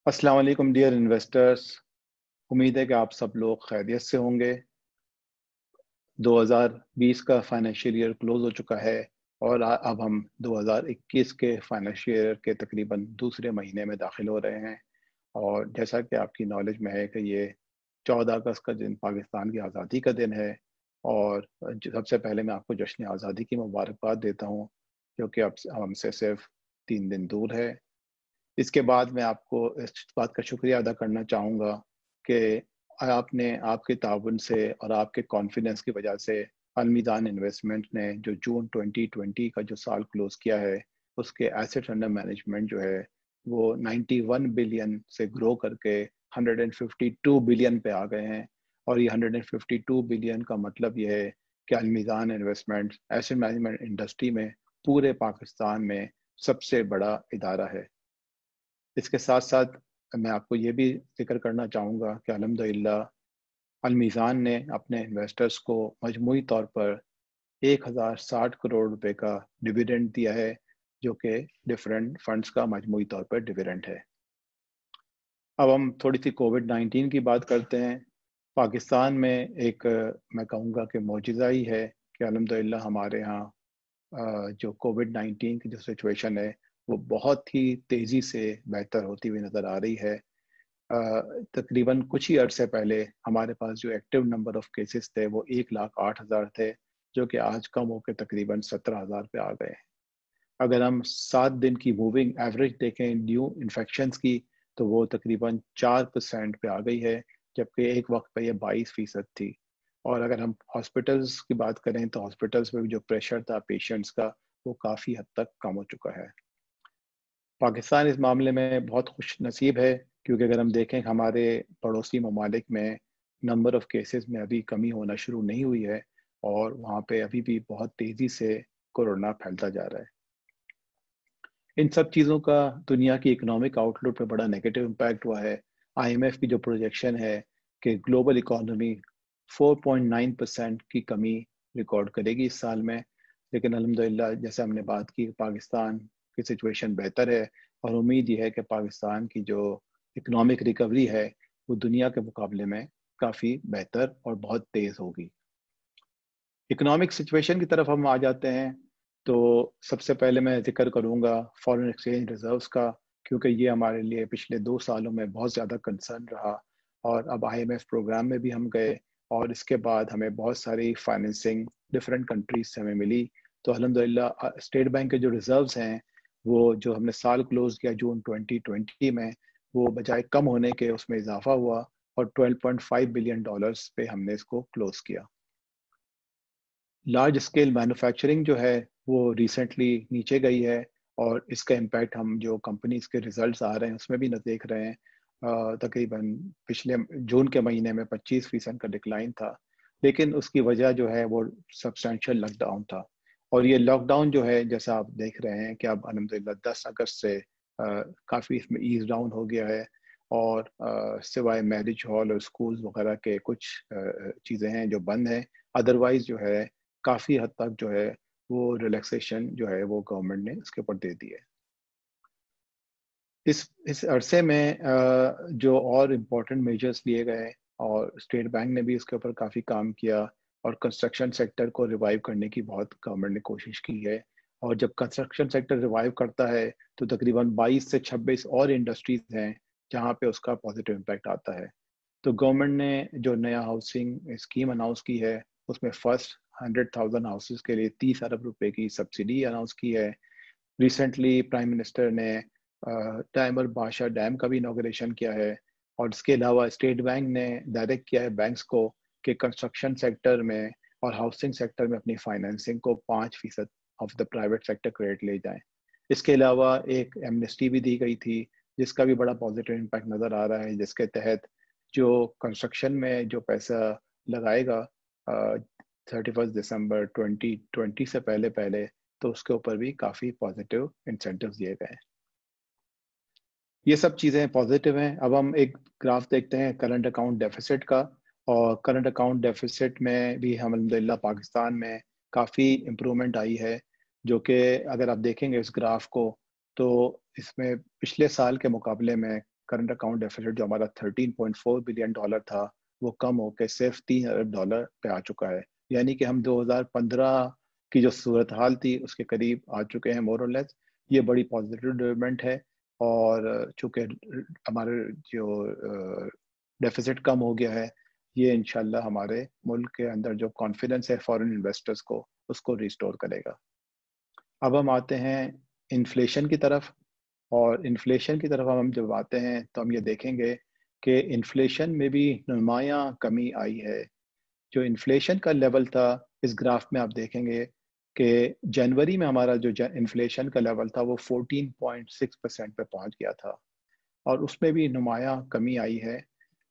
अस्सलाम वालेकुम dear investors. उम्मीद है कि आप सब लोग खैरियत से होंगे। 2020 का फाइनेंशियल ईयर क्लोज हो चुका है और अब हम 2021 के फाइनेंशियल ईयर के तकरीबन दूसरे महीने में दाखिल हो रहे हैं। और जैसा कि आपकी नॉलेज में है कि ये 14 अगस्त का दिन पाकिस्तान की आज़ादी का दिन है। और सबसे पहले मैं आपको जश्न आज़ादी की मुबारकबाद देता हूँ, जो कि अब हमसे सिर्फ 3 दिन दूर है। इसके बाद मैं आपको इस बात का शुक्रिया अदा करना चाहूँगा कि आपने आपके ताउन से और आपके कॉन्फिडेंस की वजह से अलमीज़ान इन्वेस्टमेंट ने जो जून 2020 का जो साल क्लोज़ किया है, उसके एसेट अंडर मैनेजमेंट जो है वो 91 बिलियन से ग्रो करके 152 बिलियन पे आ गए हैं। और ये 152 बिलियन का मतलब ये है कि अलमीज़ान इन्वेस्टमेंट एसेट मैनेजमेंट इंडस्ट्री में पूरे पाकिस्तान में सबसे बड़ा इदारा है। इसके साथ साथ मैं आपको ये भी जिक्र करना चाहूँगा कि अल्हम्दुलिल्लाह अलमीज़ान ने अपने इन्वेस्टर्स को मजमूई तौर पर 1060 करोड़ रुपए का डिविडेंड दिया है, जो कि डिफरेंट फंड्स का मजमूई तौर पर डिविडेंड है। अब हम थोड़ी सी कोविड-19 की बात करते हैं। पाकिस्तान में एक मैं कहूँगा कि मौजज़ा ही है कि अल्हम्दुलिल्लाह हमारे यहाँ जो कोविड-19 की जो सिचुएशन है वो बहुत ही तेज़ी से बेहतर होती हुई नज़र आ रही है। तकरीबन कुछ ही अरसे पहले हमारे पास जो एक्टिव नंबर ऑफ केसेस थे वो 1,08,000 थे, जो कि आज कम होकर तकरीबन 17,000 पे आ गए हैं। अगर हम 7 दिन की मूविंग एवरेज देखें न्यू इन्फेक्शंस की, तो वो तकरीबन 4% पे आ गई है, जबकि एक वक्त पे ये 22% थी। और अगर हम हॉस्पिटल्स की बात करें तो हॉस्पिटल्स में भी जो प्रेशर था पेशेंट्स का, वो काफ़ी हद तक कम हो चुका है। पाकिस्तान इस मामले में बहुत खुश नसीब है, क्योंकि अगर हम देखें हमारे पड़ोसी ममालिक में नंबर ऑफ़ केसेस में अभी कमी होना शुरू नहीं हुई है और वहाँ पे अभी भी बहुत तेज़ी से कोरोना फैलता जा रहा है। इन सब चीज़ों का दुनिया की इकोनॉमिक आउटलुक पे बड़ा नेगेटिव इम्पैक्ट हुआ है। आईएमएफ की जो प्रोजेक्शन है कि ग्लोबल इकोनॉमी 4.9% की कमी रिकॉर्ड करेगी इस साल में, लेकिन अल्हम्दुलिल्लाह जैसे हमने बात की पाकिस्तान की सिचुएशन बेहतर है और उम्मीद ये है कि पाकिस्तान की जो इकोनॉमिक रिकवरी है वो दुनिया के मुकाबले में काफ़ी बेहतर और बहुत तेज़ होगी। इकोनॉमिक सिचुएशन की तरफ हम आ जाते हैं, तो सबसे पहले मैं ज़िक्र करूँगा फॉरेन एक्सचेंज रिज़र्व्स का, क्योंकि ये हमारे लिए पिछले 2 सालों में बहुत ज़्यादा कंसर्न रहा। और अब आईएमएफ प्रोग्राम में भी हम गए और इसके बाद हमें बहुत सारी फाइनेंसिंग डिफरेंट कंट्रीज से हमें मिली। तो अल्हम्दुलिल्लाह स्टेट बैंक के जो रिज़र्व्स हैं, वो जो हमने साल क्लोज़ किया जून 2020 में, वो बजाय कम होने के उसमें इज़ाफ़ा हुआ और $12.5 बिलियन पे हमने इसको क्लोज़ किया। लार्ज स्केल मैन्युफैक्चरिंग जो है वो रिसेंटली नीचे गई है और इसका इम्पैक्ट हम जो कंपनीज के रिजल्ट्स आ रहे हैं उसमें भी न देख रहे हैं। तकरीबन पिछले जून के महीने में 25% का डिक्लाइन था, लेकिन उसकी वजह जो है वो सब्सटेंशियल लॉकडाउन था। और ये लॉकडाउन जो है जैसा आप देख रहे हैं कि अब अल्हम्दुलिल्लाह 10 अगस्त से काफ़ी इसमें ईज डाउन हो गया है। और सिवाय मैरिज हॉल और स्कूल्स वगैरह के कुछ चीज़ें हैं जो बंद हैं। अदरवाइज जो है काफ़ी हद तक जो है वो रिलैक्सेशन जो है वो गवर्नमेंट ने इसके ऊपर दे दी है। इस अरसे में जो और इम्पोर्टेंट मेजर्स लिए गए और स्टेट बैंक ने भी इसके ऊपर काफ़ी काम किया और कंस्ट्रक्शन सेक्टर को रिवाइव करने की बहुत गवर्नमेंट ने कोशिश की है। और जब कंस्ट्रक्शन सेक्टर रिवाइव करता है तो तकरीबन 22 से 26 और इंडस्ट्रीज हैं जहाँ पे उसका पॉजिटिव इम्पैक्ट आता है। तो गवर्नमेंट ने जो नया हाउसिंग स्कीम अनाउंस की है उसमें फर्स्ट 100,000 हाउसेज के लिए 30 अरब रुपए की सब्सिडी अनाउंस की है। रिसेंटली प्राइम मिनिस्टर ने टाइमर बादशाह डैम का भी इनॉग्रेशन किया है। और इसके अलावा स्टेट बैंक ने डायरेक्ट किया है बैंक्स को कि कंस्ट्रक्शन सेक्टर में और हाउसिंग सेक्टर में अपनी फाइनेंसिंग को 5% of the private sector credit ले जाएं। इसके अलावा एक एमनेस्टी भी दी गई थी जिसका भी बड़ा पॉजिटिव इम्पैक्ट नज़र आ रहा है, जिसके तहत जो कंस्ट्रक्शन में जो पैसा लगाएगा 31 दिसंबर 2020 से पहले पहले, तो उसके ऊपर भी काफ़ी पॉजिटिव इंसेंटिव्स दिए गए हैं। ये सब चीज़ें पॉजिटिव हैं। अब हम एक ग्राफ देखते हैं करंट अकाउंट डेफिसिट का। और करंट अकाउंट डेफिसिट में भी हम अल्हम्दुलिल्लाह पाकिस्तान में काफ़ी इम्प्रूवमेंट आई है, जो कि अगर आप देखेंगे इस ग्राफ को तो इसमें पिछले साल के मुकाबले में करंट अकाउंट डेफिसिट जो हमारा $13.4 बिलियन था वो कम होकर सिर्फ $3 अरब पे आ चुका है, यानी कि हम 2015 की जो सूरत हाल थी उसके करीब आ चुके हैं मोर और लेस। ये बड़ी पॉजिटिव डेवलपमेंट है, और चूँकि हमारे जो डेफिसिट कम हो गया है, ये इंशाल्लाह हमारे मुल्क के अंदर जो कॉन्फिडेंस है फॉरेन इन्वेस्टर्स को, उसको रिस्टोर करेगा। अब हम आते हैं इन्फ्लेशन की तरफ, और इन्फ्लेशन की तरफ हम जब आते हैं तो हम ये देखेंगे कि इन्फ्लेशन में भी नुमायां कमी आई है। जो इन्फ्लेशन का लेवल था, इस ग्राफ में आप देखेंगे कि जनवरी में हमारा जो इन्फ्लेशन का लेवल था वो 14.6% पे पहुंच गया था, और उसमें भी नुमायां कमी आई है,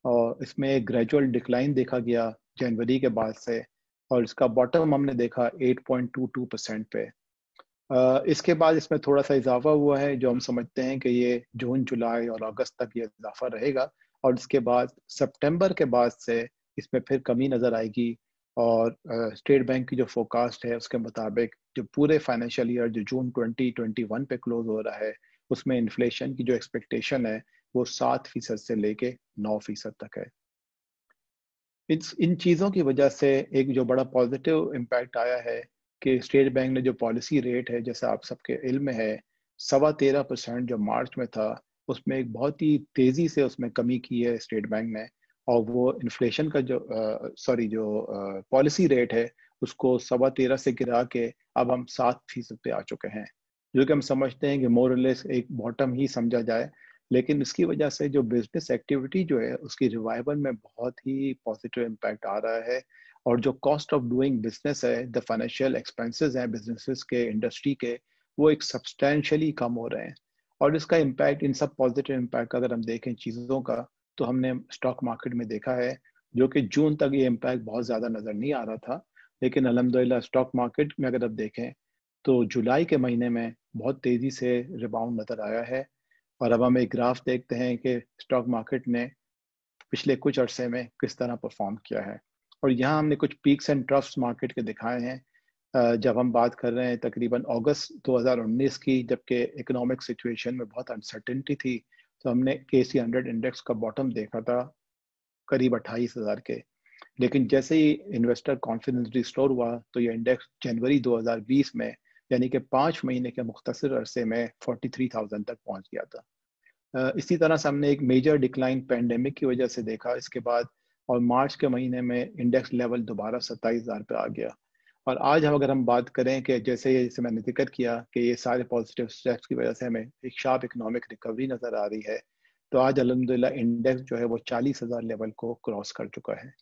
और इसमें एक ग्रेजुअल डिक्लाइन देखा गया जनवरी के बाद से, और इसका बॉटम हमने देखा 8.22% पे। इसके बाद इसमें थोड़ा सा इजाफा हुआ है, जो हम समझते हैं कि ये जून, जुलाई और अगस्त तक ये इजाफा रहेगा, और इसके बाद सितंबर के बाद से इसमें फिर कमी नज़र आएगी। और स्टेट बैंक की जो फोरकास्ट है उसके मुताबिक जो पूरे फाइनेंशियल ईयर जो जून 2021 पे क्लोज हो रहा है, उसमें इन्फ्लेशन की जो एक्सपेक्टेशन है वो 7% से लेके 9% तक है। इन चीज़ों की वजह से एक जो बड़ा पॉजिटिव इम्पैक्ट आया है कि स्टेट बैंक ने जो पॉलिसी रेट है, जैसा आप सबके इल्म में है, 13.25% जो मार्च में था, उसमें एक बहुत ही तेज़ी से उसमें कमी की है स्टेट बैंक ने, और वो इन्फ्लेशन का जो जो पॉलिसी रेट है उसको 13.25 से गिरा के अब हम 7% पे आ चुके हैं, जो कि हम समझते हैं कि मोर और लेस एक बॉटम ही समझा जाए। लेकिन इसकी वजह से जो बिजनेस एक्टिविटी जो है उसकी रिवाइवल में बहुत ही पॉजिटिव इम्पैक्ट आ रहा है, और जो कॉस्ट ऑफ डूइंग बिजनेस है, द फाइनेंशियल एक्सपेंसेस हैं बिजनेसेस के, इंडस्ट्री के, वो एक सब्सटेंशियली कम हो रहे हैं। और इसका इम्पैक्ट, इन सब पॉजिटिव इम्पैक्ट का अगर हम देखें चीज़ों का, तो हमने स्टॉक मार्केट में देखा है, जो कि जून तक ये इम्पैक्ट बहुत ज़्यादा नज़र नहीं आ रहा था, लेकिन अल्हम्दुलिल्लाह स्टॉक मार्केट में अगर आप देखें तो जुलाई के महीने में बहुत तेज़ी से रिबाउंड नज़र आया है। और अब हम एक ग्राफ देखते हैं कि स्टॉक मार्केट ने पिछले कुछ अरसे में किस तरह परफॉर्म किया है, और यहाँ हमने कुछ पीक्स एंड ट्रफ्स मार्केट के दिखाए हैं। जब हम बात कर रहे हैं तकरीबन अगस्त 2019 की, जबकि इकोनॉमिक सिचुएशन में बहुत अनसर्टेनिटी थी, तो हमने KC100 इंडेक्स का बॉटम देखा था करीब 28,000 के। लेकिन जैसे ही इन्वेस्टर कॉन्फिडेंस रिस्टोर हुआ तो ये इंडेक्स जनवरी 2020 में, यानी कि 5 महीने के मुख्तसर अरसे में 43,000 तक पहुंच गया था। इसी तरह से हमने एक मेजर डिक्लाइन पैंडेमिक की वजह से देखा इसके बाद, और मार्च के महीने में इंडेक्स लेवल दोबारा 27,000 पे आ गया। और आज हम अगर हम बात करें कि जैसे मैंने जिक्र किया कि ये सारे पॉजिटिव स्टेप्स की वजह से हमें एक शार्प इकोनॉमिक रिकवरी नज़र आ रही है, तो आज अल्हम्दुलिल्लाह इंडेक्स जो है वो 40,000 लेवल को क्रॉस कर चुका है।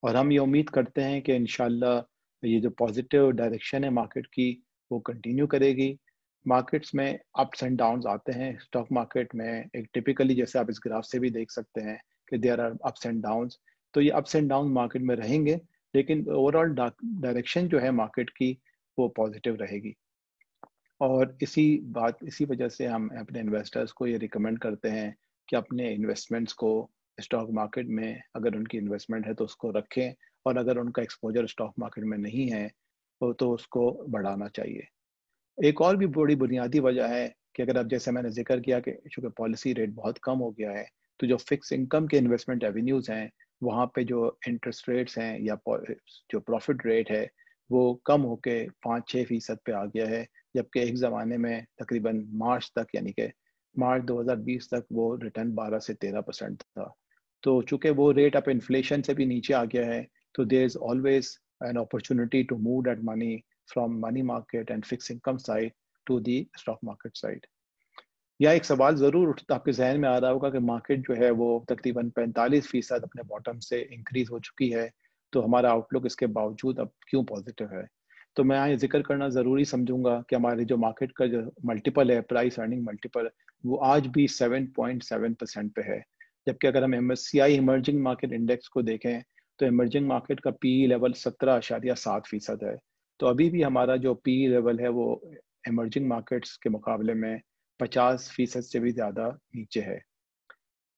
और हम ये उम्मीद करते हैं कि इंशाल्लाह ये जो पॉजिटिव डायरेक्शन है मार्केट की, वो कंटिन्यू करेगी। मार्केट्स में अप्स एंड डाउन्स आते हैं, स्टॉक मार्केट में एक टिपिकली, जैसे आप इस ग्राफ से भी देख सकते हैं कि there are ups and downs, तो ये अप्स एंड डाउन मार्केट में रहेंगे, लेकिन ओवरऑल डायरेक्शन जो है मार्केट की वो पॉजिटिव रहेगी। और इसी वजह से हम अपने इन्वेस्टर्स को ये रिकमेंड करते हैं कि अपने इन्वेस्टमेंट्स को स्टॉक मार्केट में, अगर उनकी इन्वेस्टमेंट है तो उसको रखें, और अगर उनका एक्सपोजर स्टॉक मार्केट में नहीं है तो उसको बढ़ाना चाहिए। एक और भी बड़ी बुनियादी वजह है कि अगर अब जैसे मैंने जिक्र किया कि चूँकि पॉलिसी रेट बहुत कम हो गया है, तो जो फिक्स इनकम के इन्वेस्टमेंट एवेन्यूज़ हैं, वहाँ पे जो इंटरेस्ट रेट्स हैं या जो प्रॉफिट रेट है, वो कम होके 5-6% पे आ गया है, जबकि एक ज़माने में तकरीबन मार्च तक, यानी कि मार्च 2020 तक वो रिटर्न 12 से 13% था। तो चूँकि वो रेट अब इन्फ्लेशन से भी नीचे आ गया है, तो there is always an opportunity to move that money from money market and fixed income side to the stock market side। या एक सवाल ज़रूर उठता आपके जहन में आ रहा होगा कि मार्केट जो है वो तकरीबन 45% अपने बॉटम से इंक्रीज हो चुकी है, तो हमारा आउटलुक इसके बावजूद अब क्यों पॉजिटिव है। तो मैं यहाँ जिक्र करना ज़रूरी समझूंगा कि हमारे जो मार्केट का जो मल्टीपल है, प्राइस अर्निंग मल्टीपल, वो आज भी 7.7% पे है। जबकि अगर हम MSCI इमर्जिंग मार्केट इंडेक्स को देखें तो इमर्जिंग मार्केट का PE लेवल 17.7% है। तो अभी भी हमारा जो PE लेवल है वो इमर्जिंग मार्केट्स के मुकाबले में 50% से भी ज़्यादा नीचे है।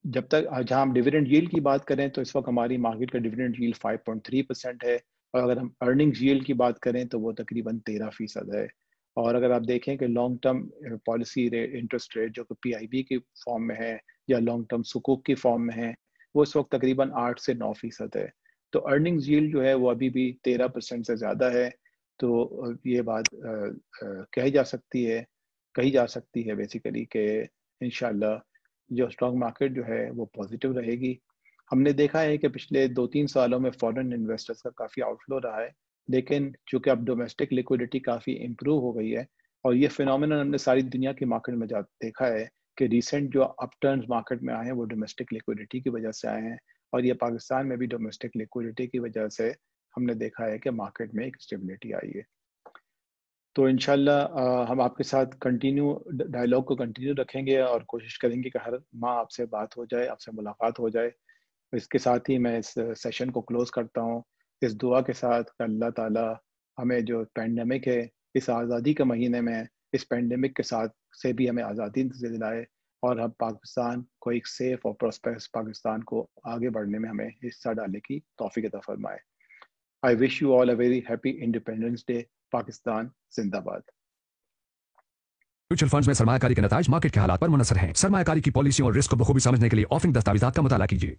जब तक जहाँ हम डिविडेंड यील्ड की बात करें तो इस वक्त हमारी मार्केट का डिविडेंड यील्ड 5.3% है, और अगर हम अर्निंग्स यील्ड की बात करें तो वो तकरीबन 13% है। और अगर आप देखें कि long term policy rate, interest rate जो कि PIB के फॉर्म में है, یا لانگ ٹرم سکوک کی فارم میں ہیں وہ اس وقت تقریباً 8 سے 9% ہے. تو ارننگز ییلڈ جو ہے وہ ابھی بھی 13% سے زیادہ ہے. تو یہ بات کہی جا سکتی ہے بیسیکلی کہ انشاءاللہ جو اسٹاک مارکیٹ جو ہے وہ پازیٹیو رہے گی. ہم نے دیکھا ہے کہ پچھلے 2-3 سالوں میں فورن انویسٹرز کا کافی آؤٹ فلو رہا ہے، لیکن چونکہ اب ڈومیسٹک لیکوڈیٹی کافی امپروو ہو گئی ہے، اور یہ فینومینا ہم نے ساری دنیا کی مارکیٹ میں دیکھا ہے کہ ریسنٹ جو اپ ٹرنز مارکیٹ میں آئے ہیں وہ ڈومیسٹک لیکوڈیٹی کی وجہ سے آئے ہیں، اور یہ پاکستان میں بھی ڈومیسٹک لیکوڈیٹی کی وجہ سے ہم نے دیکھا ہے کہ مارکیٹ میں ایک اسٹیبلٹی آئی ہے. تو انشاءاللہ ہم آپ کے ساتھ ڈائلاگ کو کنٹینیو رکھیں گے اور کوشش کریں گے کہ ہر ماہ آپ سے بات ہو جائے، آپ سے ملاقات ہو جائے. اس کے ساتھ ہی میں اس سیشن کو کلوز کرتا ہوں اس دعا کے ساتھ کہ اللہ تعالیٰ ہمیں جو پینڈیمک ہے اس آزادی کے مہینے میں اس پینڈیمک کے ساتھ سے بھی ہمیں آزادی دلائے، اور ہم پاکستان کو ایک سیف اور پراسپیرس پاکستان کو آگے بڑھنے میں ہمیں حصہ ڈالنے کی توفیق عطا فرمائے. I wish you all a very happy Independence Day. Pakistan زندہ باد. میوچل فنڈز میں سرمایہ کاری کے نتائج مارکیٹ کے حالات پر منحصر ہیں. سرمایہ کاری کی پالیسیوں اور رسک کو بخوبی سمجھنے کے لیے آفرنگ دستاویزات کا مطالعہ کیجیے.